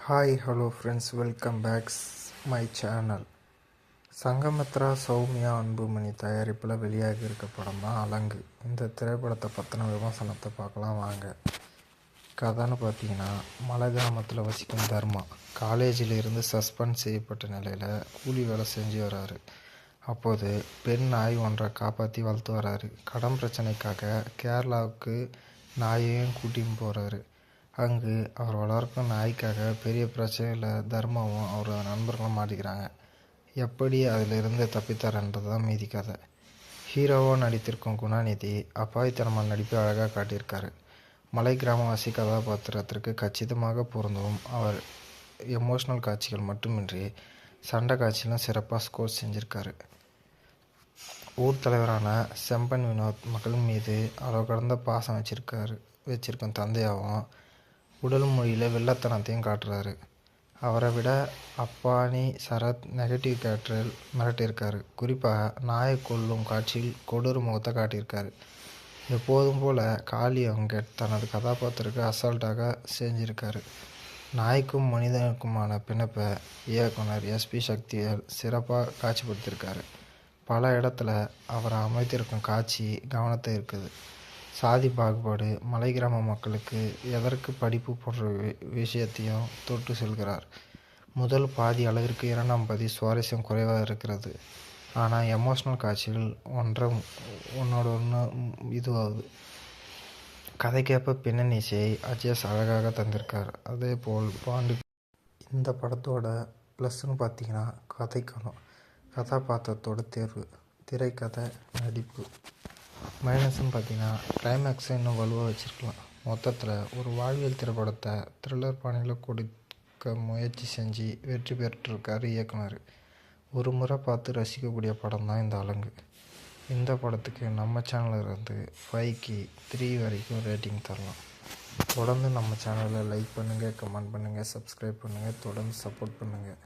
Hi hello friends, welcome backs my channel. Sangamitra, Soumya, Anbumani தயாரிப்பில் வெளியாகி இருக்க படம் தான் அலங்கு. இந்த திரைப்படத்தை பற்றின விமர்சனத்தை பார்க்கலாம் வாங்க. கதைன்னு பார்த்தீங்கன்னா, மலை கிராமத்தில் வசிக்கும் தர்மா காலேஜில் இருந்து சஸ்பெண்ட் செய்யப்பட்ட நிலையில் கூலி வேலை செஞ்சு வராரு. அப்போது பெண் நாய் ஒன்றை காப்பாற்றி வளர்த்து வராரு. கடன் பிரச்சனைக்காக கேரளாவுக்கு நாயையும் கூட்டின்னு போகிறாரு. அங்கு அவர் வளர்க்கும் நாய்க்காக பெரிய பிரச்சனையில் தர்மாவும் அவரோட நண்பர்களும் மாட்டிக்கிறாங்க. எப்படி அதிலிருந்து தப்பித்தார்ன்றது தான் மீதி கதை. ஹீரோவாக நடித்திருக்கும் குணாநிதி அப்பாவித்தனமான நடிப்பை அழகாக காட்டியிருக்காரு. மலை கிராமவாசி கதாபாத்திரத்திற்கு கச்சிதமாக பொருந்தவும் அவர் எமோஷ்னல் காட்சிகள் மட்டுமின்றி சண்டை காட்சியிலும் சிறப்பாக ஸ்கோர் செஞ்சுருக்காரு. ஊர் தலைவரான செம்பன் வினோத் மகள் மீது அளவு கடந்த பாசம் வச்சிருக்கும் தந்தையாகவும் உடல் மொழியில் வெள்ளத்தனத்தையும் காட்டுறாரு. அவரை விட அப்பானி சரத் நெகட்டிவ் கேரக்டரில் மிரட்டியிருக்காரு. குறிப்பாக நாயை கொல்லும் காட்சியில் கொடூர முகத்தை காட்டியிருக்காரு. எப்போதும் போல் காளி வெங்கட் தனது கதாபாத்திரத்துக்கு அசால்ட்டாக செஞ்சிருக்காரு. நாய்க்கும் மனிதனுக்குமான பிணைப்பை இயக்குனர் எஸ்பி சக்திவேல் சிறப்பாக காட்சிப்படுத்தியிருக்காரு. பல இடத்துல அவரை அமைத்திருக்கும் காட்சி கவனத்தை இருக்குது. சாதி பாகுபாடு, மலை கிராம மக்களுக்கு எதற்கு படிப்பு போன்ற விஷயத்தையும் தொட்டு செல்கிறார். முதல் பாதி அளவிற்கு இரண்டாம் பாதி சுவாரஸ்யம் குறைவாக இருக்கிறது. ஆனால் எமோஷ்னல் காட்சிகள் ஒன்றோட ஒன்று இதுவாகுது. கதைக்கேற்ப பின்னணி இசையை அஜேஷ் அழகாக தந்திருக்கார். அதே போல் பாண்டு. இந்த படத்தோட ப்ளஸ்ன்னு பார்த்தீங்கன்னா கதைக்கணும், கதாபாத்திரத்தோட தேர்வு, திரைக்கதை, நடிப்பு. மைனஸ்ன்னு பார்த்தீங்கன்னா கிளைமேக்ஸை இன்னும் வலுவாக வச்சுருக்கலாம். மொத்தத்தில் ஒரு வாழ்வியல் திரைப்படத்தை த்ரில்லர் பாணியில் கொடுக்க முயற்சி செஞ்சு வெற்றி பெற்றிருக்காரு இயக்குனர். ஒரு முறை பார்த்து ரசிக்கக்கூடிய படம் தான் இந்த அலங்கு. இந்த படத்துக்கு நம்ம சேனலிருந்து 5க்கு 3 வரைக்கும் ரேட்டிங் தரலாம். தொடர்ந்து நம்ம சேனலை லைக் பண்ணுங்கள், கமெண்ட் பண்ணுங்கள், சப்ஸ்கிரைப் பண்ணுங்கள், தொடர்ந்து சப்போர்ட் பண்ணுங்கள்.